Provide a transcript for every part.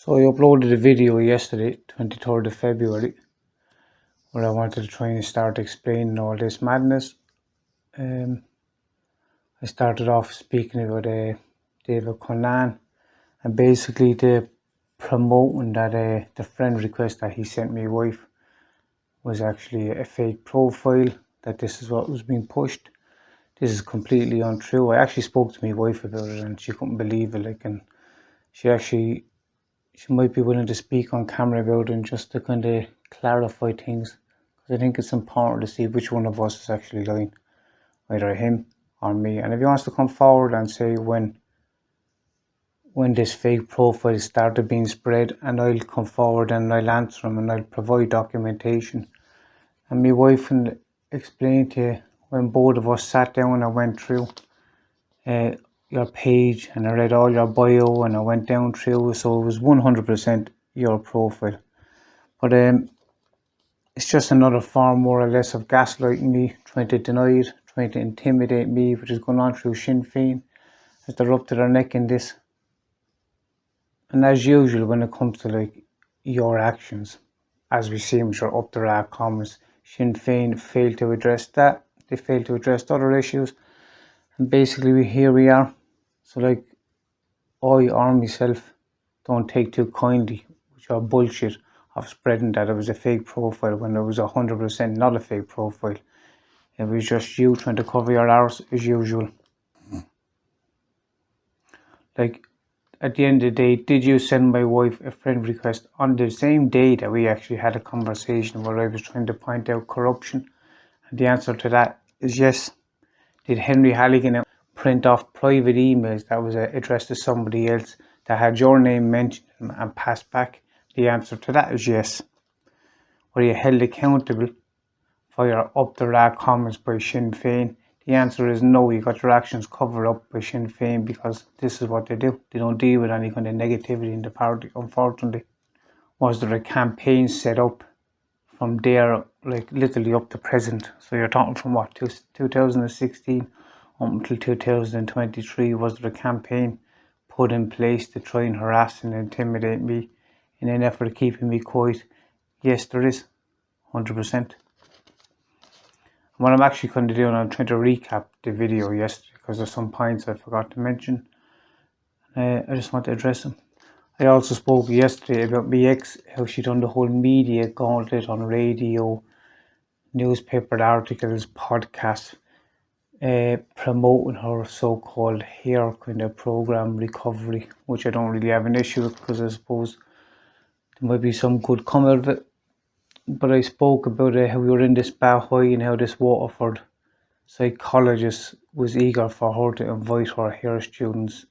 So I uploaded a video yesterday, 23rd of February, where I wanted to try and start explaining all this madness. I started off speaking about David Conan and basically the promoting that the friend request that he sent my wife was actually a fake profile, that this is what was being pushed. This is completely untrue. I actually spoke to my wife about it and she couldn't believe it, and she might be willing to speak on camera about it and just to kind of clarify things. Because I think it's important to see which one of us is actually lying, either him or me. And if he wants to come forward and say when this fake profile started being spread, and I'll come forward and I'll answer him and I'll provide documentation. And my wife can explain to you when both of us sat down and went through your page, and I read all your bio and I went down through, so it was 100% your profile. But it's just another form, more or less, of gaslighting me, trying to deny it, trying to intimidate me, which is going on through Sinn Féin, as they're up to their neck in this. And as usual, when it comes to your actions, as we see, which are up to our comments, Sinn Féin failed to address that. They failed to address other issues, and basically here we are. So I or myself don't take too kindly with your bullshit of spreading that it was a fake profile when it was 100% not a fake profile. It was just you trying to cover your arse as usual. At the end of the day, did you send my wife a friend request on the same day that we actually had a conversation where I was trying to point out corruption? And the answer to that is yes. Did Henry Halligan print off private emails that was addressed to somebody else that had your name mentioned and passed back? The answer to that is yes. Were you held accountable for your up-the-rack comments by Sinn Féin? The answer is no. You got your actions covered up by Sinn Féin, because this is what they do. They don't deal with any kind of negativity in the party, unfortunately. Was there a campaign set up from there, literally up to present? So you're talking from what, 2016 up until 2023, was there a campaign put in place to try and harass and intimidate me in an effort of keeping me quiet? Yes, there is, 100%. What I'm actually going to do, and I'm trying to recap the video yesterday because there's some points I forgot to mention. I just want to address them. I also spoke yesterday about my ex, how she done the whole media gauntlet on radio, newspaper articles, podcasts, promoting her so-called hair kind of program recovery, which I don't really have an issue with, because I suppose there might be some good come out of it. But I spoke about how we were in this Bahoy and how this Waterford psychologist was eager for her to invite her hair students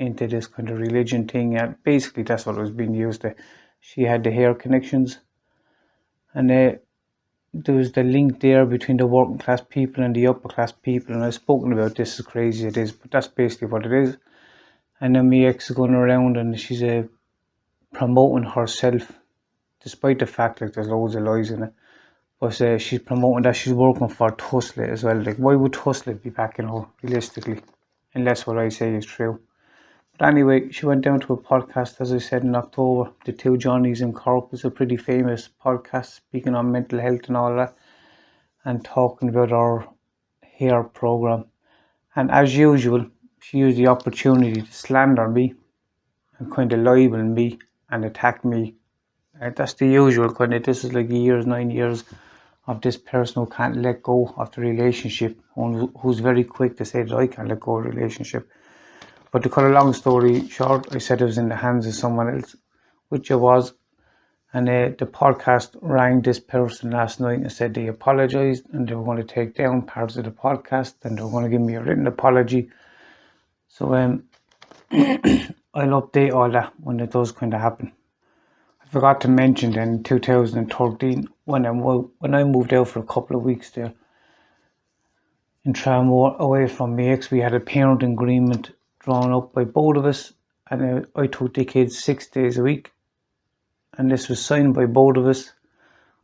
into this kind of religion thing. And basically that's what it was being used to. She had the hair connections, and there was the link there between the working class people and the upper class people, and I've spoken about this as crazy as it is, but that's basically what it is. And then my ex is going around and she's promoting herself, despite the fact there's loads of lies in it. But she's promoting that she's working for Tussle as well. Why would Tussle be backing her, realistically? Unless what I say is true. But anyway, she went down to a podcast, as I said, in October. The Two Johnnies in Cork was a pretty famous podcast, speaking on mental health and all that, and talking about our hair program. And as usual, she used the opportunity to slander me and kind of libel me and attack me. That's the usual kind of, this is 9 years of this person who can't let go of the relationship, who's very quick to say that I can't let go of the relationship. But to cut a long story short, I said it was in the hands of someone else, which it was. And the podcast rang this person last night and said they apologised and they were going to take down parts of the podcast and they were going to give me a written apology. So I'll update all that when it does kind of happen. I forgot to mention then, in 2013, when I moved out for a couple of weeks there in Tramore, away from my ex, we had a parent agreement drawn up by both of us, and I took the kids 6 days a week, and this was signed by both of us.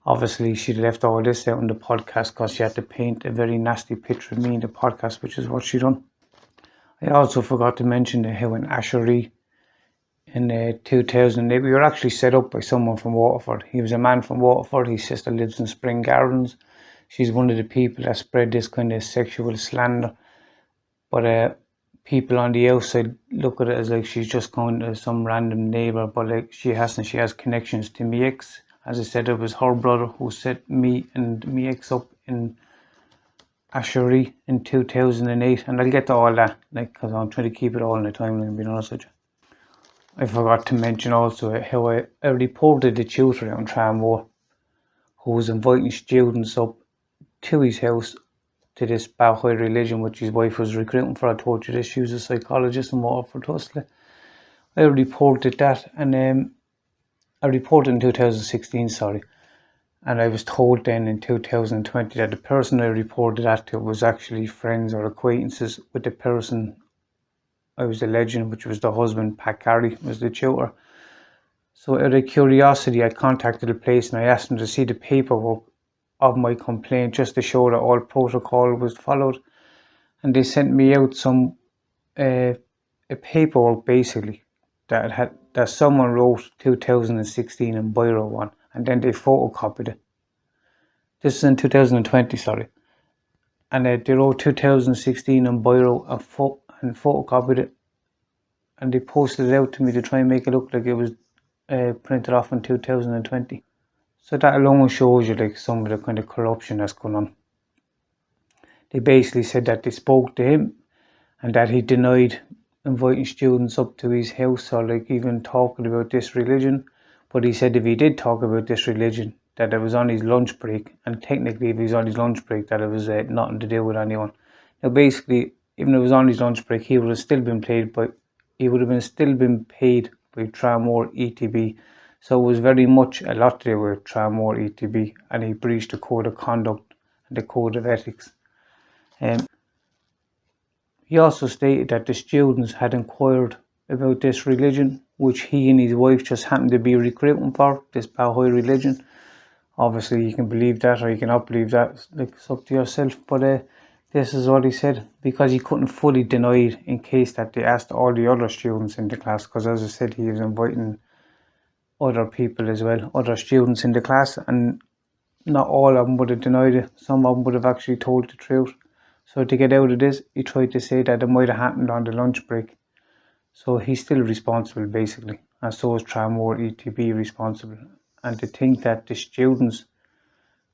Obviously, she left all this out in the podcast because she had to paint a very nasty picture of me in the podcast, which is what she done. I also forgot to mention how in Ashery, in 2008. We were actually set up by someone from Waterford. He was a man from Waterford. His sister lives in Spring Gardens. She's one of the people that spread this kind of sexual slander. But people on the outside look at it as like she's just going to some random neighbour, but like she hasn't. She has connections to me ex. As I said, it was her brother who set me and me ex up in Asheri in 2008, and I'll get to all that, like, because I'm trying to keep it all in the timeline, being honest with you. I forgot to mention also how I reported the tutor on Tramore who was inviting students up to his house to this Baha'i religion, which his wife was recruiting for. I told you this, she was a psychologist in Waterford, Tusley. I reported that, and I reported in 2016, sorry. And I was told then in 2020 that the person I reported that to was actually friends or acquaintances with the person I was alleging, which was the husband, Pat Carey, was the tutor. So out of curiosity, I contacted the place and I asked them to see the paperwork of my complaint just to show that all protocol was followed. And they sent me out some a paperwork basically that someone wrote 2016 in biro on, and then they photocopied it. This is in 2020, sorry. And they wrote 2016 in biro and photocopied it, and they posted it out to me to try and make it look like it was printed off in 2020. So that alone shows you like some of the kind of corruption that's going on. They basically said that they spoke to him and that he denied inviting students up to his house or like even talking about this religion. But he said if he did talk about this religion, that it was on his lunch break, and technically if he was on his lunch break, that it was nothing to do with anyone. Now basically, even if it was on his lunch break, he would have still been paid by Tramore ETB. So it was very much a lot to do with Tramore ETB, and he breached the code of conduct and the code of ethics. He also stated that the students had inquired about this religion, which he and his wife just happened to be recruiting for, this Baha'i religion. Obviously, you can believe that or you cannot believe that, like, it's up to yourself. But this is what he said, because he couldn't fully deny it in case that they asked all the other students in the class, because as I said, he was inviting other people as well, other students in the class, and not all of them would have denied it. Some of them would have actually told the truth. So to get out of this, he tried to say that it might have happened on the lunch break. So he's still responsible, basically, and so is Tramore ETB responsible. And to think that the students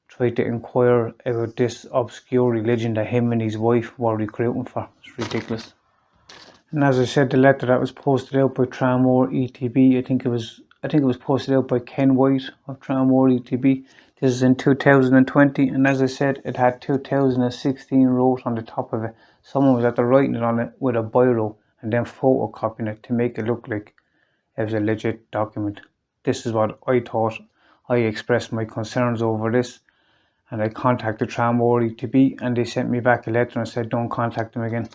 tried to inquire about this obscure religion that him and his wife were recruiting for, it's ridiculous. And as I said, the letter that was posted out by Tramore ETB, I think it was posted out by Ken White of Tramore ETB. This is in 2020, and as I said, it had 2016 wrote on the top of it. Someone was after writing it on it with a biro and then photocopying it to make it look like it was a legit document. This is what I thought. I expressed my concerns over this, and I contacted Tramore ETB, and they sent me back a letter and said don't contact them again.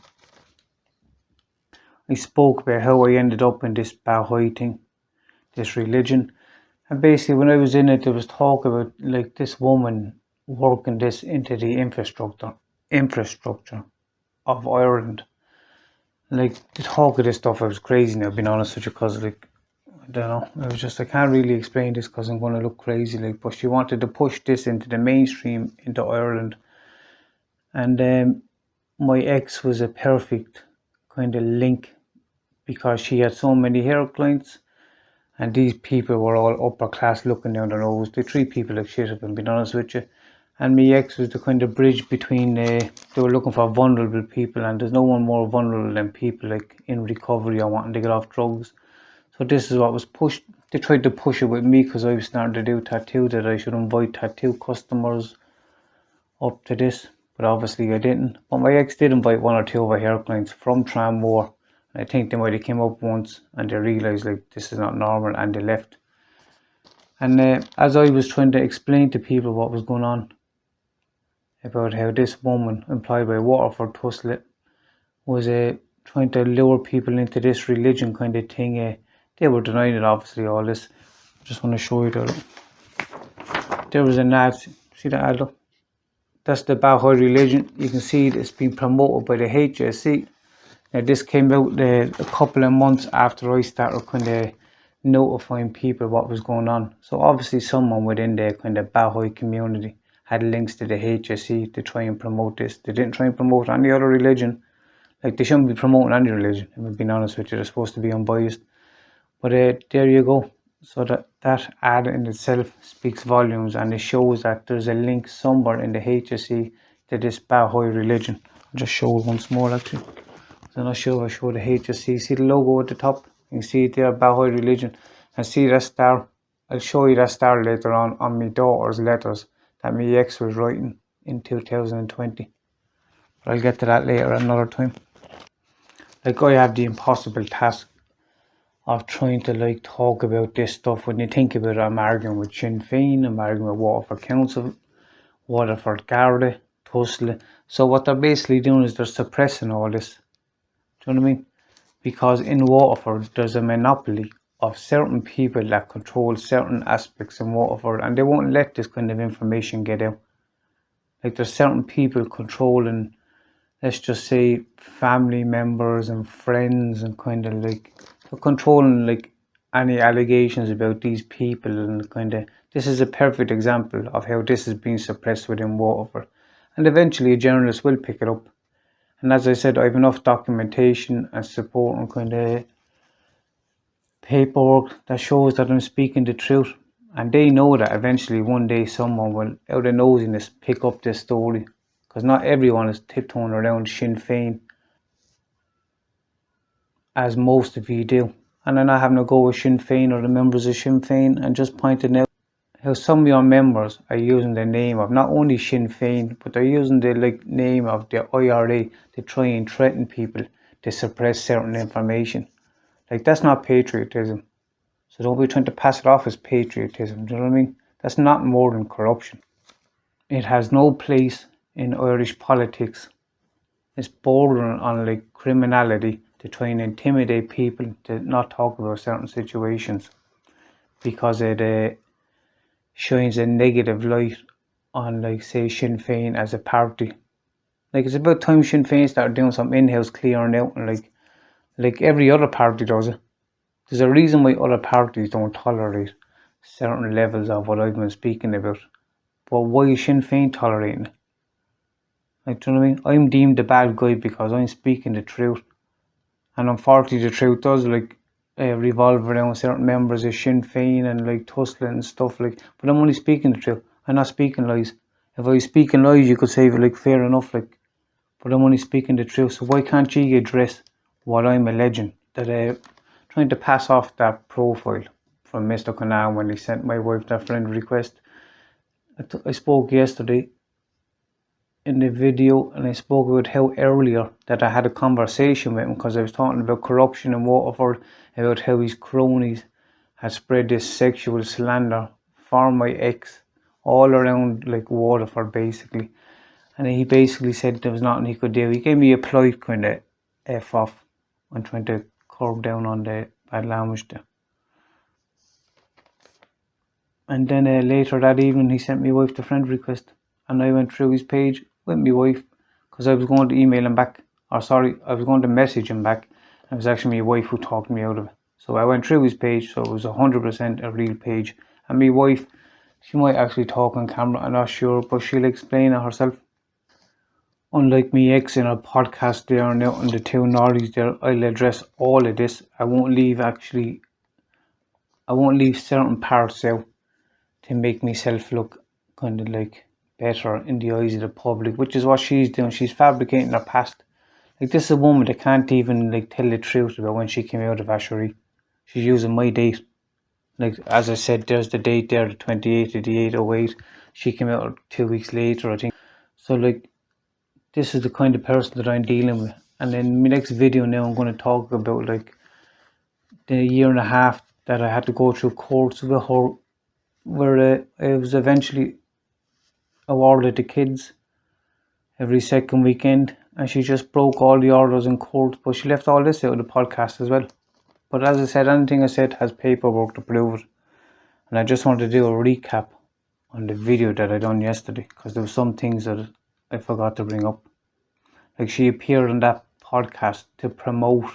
I spoke about how I ended up in this Baha'i thing, this religion. And basically, when I was in it, there was talk about like this woman working this into the infrastructure of Ireland. Like the talk of this stuff, I was crazy now, being honest with you, because like I don't know, I was just I can't really explain this because I'm going to look crazy. Like, but she wanted to push this into the mainstream into Ireland, and my ex was a perfect kind of link because she had so many hair clients. And these people were all upper class looking down their nose. They treat people like shit, if I'm being honest with you. And my ex was the kind of bridge between, they were looking for vulnerable people, and there's no one more vulnerable than people like in recovery or wanting to get off drugs. So this is what was pushed. They tried to push it with me because I was starting to do tattoo, that I should invite tattoo customers up to this. But obviously I didn't. But my ex did invite one or two of her hair clients from Tramore. I think they might have came up once and they realised like this is not normal, and they left. And as I was trying to explain to people what was going on about how this woman employed by Waterford Tusley was trying to lure people into this religion kind of thing, they were denying it, obviously, all this. Just want to show you that there was an ad. See that ad? That's the Baha'i religion. You can see it's being promoted by the HSC. Now, this came out a couple of months after I started kind of notifying people what was going on. So obviously someone within the kind of Baha'i community had links to the HSE to try and promote this. They didn't try and promote any other religion. Like, they shouldn't be promoting any religion, if I'm being honest with you. They're supposed to be unbiased. But there you go. So that ad in itself speaks volumes, and it shows that there's a link somewhere in the HSE to this Baha'i religion. I'll just show it once more actually. I'm not sure if I show the HSC. See the logo at the top? You can see it there, Baha'i religion. And see that star? I'll show you that star later on my daughter's letters that my ex was writing in 2020. But I'll get to that later at another time. Like, I have the impossible task of trying to like talk about this stuff. When you think about it, I'm arguing with Sinn Féin, I'm arguing with Waterford Council, Waterford Garda, Tussle. So what they're basically doing is they're suppressing all this. Do you know what I mean? Because in Waterford there's a monopoly of certain people that control certain aspects in Waterford, and they won't let this kind of information get out. Like, there's certain people controlling, let's just say, family members and friends, and kind of like they're controlling like any allegations about these people, and kind of this is a perfect example of how this is being suppressed within Waterford, and eventually a journalist will pick it up. And as I said, I have enough documentation and support and kind of paperwork that shows that I'm speaking the truth. And they know that eventually one day someone will, out of nosiness, pick up this story. Because not everyone is tiptoeing around Sinn Féin, as most of you do. And I'm not having to go with Sinn Féin or the members of Sinn Féin, and just pointing out how some of your members are using the name of not only Sinn Féin, but they're using the name of the IRA to try and threaten people to suppress certain information. Like, that's not patriotism. So don't be trying to pass it off as patriotism. Do you know what I mean? That's not more than corruption. It has no place in Irish politics. It's bordering on like criminality to try and intimidate people to not talk about certain situations, because it shines a negative light on, like, say, Sinn Féin as a party. Like, it's about time Sinn Féin started doing some in-house clearing out, and like every other party does it. There's a reason why other parties don't tolerate certain levels of what I've been speaking about. But why is Sinn Féin tolerating it? Like, do you know what I mean? I'm deemed the bad guy because I'm speaking the truth. And unfortunately the truth does revolve around certain members of Sinn Féin and like Tussle and stuff like. But I'm only speaking the truth. I'm not speaking lies. If I was speaking lies, you could say, like, fair enough, like. But I'm only speaking the truth. So why can't you address what I'm alleging? That trying to pass off that profile from Mr. Conan when he sent my wife that friend request. I spoke yesterday in the video, and I spoke about how earlier that I had a conversation with him because I was talking about corruption in Waterford, about how his cronies had spread this sexual slander for my ex all around like Waterford basically. And he basically said there was nothing he could do. He gave me a polite kind of F off when trying to curb down on the bad language there. And then later that evening, he sent me wife the friend request, and I went through his page with my wife because I was going to email him back, or sorry, I was going to message him back. And it was actually my wife who talked me out of it. So I went through his page, so it was 100% a real page. And my wife, she might actually talk on camera, I'm not sure, but she'll explain it herself. Unlike me ex in a podcast there and out in the two Nordies there, I'll address all of this. I won't leave certain parts out to make myself look kind of like better in the eyes of the public, which is what she's doing. She's fabricating her past. Like, this is a woman that can't even like tell the truth about when she came out of Ashery. She's using my date. Like, as I said, there's the date there, the 28th of the 808. She came out 2 weeks later, I think. So like, this is the kind of person that I'm dealing with. And in my next video now, I'm going to talk about like the year and a half that I had to go through courts with her, where I was eventually awarded the kids every second weekend, and she just broke all the orders in court. But she left all this out of the podcast as well. But as I said, anything I said has paperwork to prove it. And I just wanted to do a recap on the video that I done yesterday, because there were some things that I forgot to bring up. Like, she appeared on that podcast to promote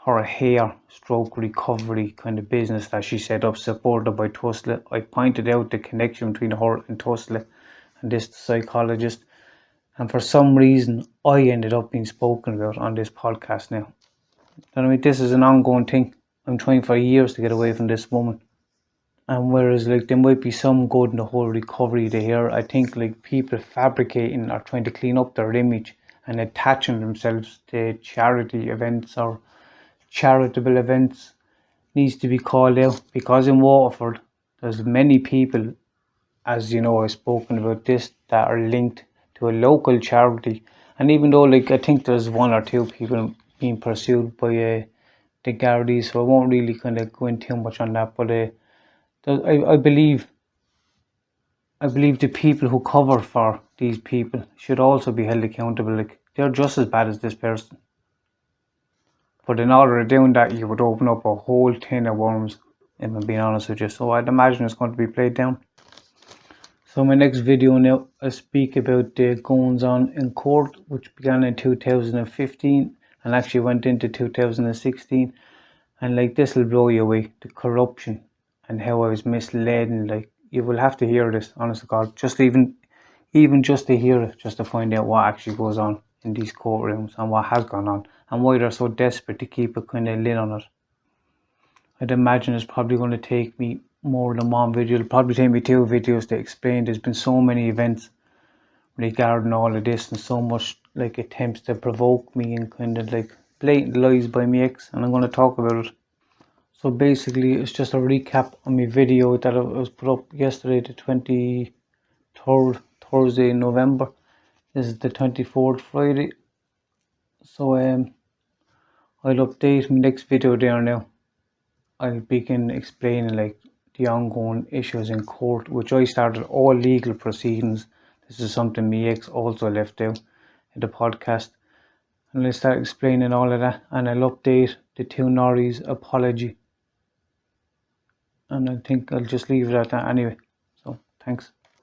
her hair stroke recovery kind of business that she set up, supported by Tusla. I pointed out the connection between her and Tusla and this psychologist, and for some reason I ended up being spoken about on this podcast now. I mean, this is an ongoing thing. I'm trying for years to get away from this woman. And whereas there might be some good in the whole recovery of the hair, I think people fabricating or trying to clean up their image and attaching themselves to charity events or charitable events needs to be called out, because in Waterford there's many people, as you know, I've spoken about this, that are linked to a local charity. And even though I think there's one or two people being pursued by the Gardaí, so I won't really kind of go into too much on that, but I believe the people who cover for these people should also be held accountable. They're just as bad as this person. But in order of doing that, you would open up a whole tin of worms, if I'm being honest with you. So I'd imagine it's going to be played down. So my next video now, I speak about the goings on in court, which began in 2015 and actually went into 2016. And this will blow you away, the corruption and how I was misled. And you will have to hear this, honest to God, just even just to hear it, just to find out what actually goes on in these courtrooms and what has gone on and why they're so desperate to keep a kind of lid on it. I'd imagine it's probably going to take me more than one video. It'll probably take me 2 videos to explain. There's been so many events regarding all of this and so much attempts to provoke me and kind of blatant lies by my ex, and I'm going to talk about it. So basically it's just a recap on my video that was put up yesterday, the 23rd Thursday in November. This is the 24th Friday. So I'll update my next video there now. I'll begin explaining the ongoing issues in court, which I started all legal proceedings. This is something my ex also left out in the podcast. And I'll start explaining all of that, and I'll update the two Norries apology. And I think I'll just leave it at that anyway. So thanks.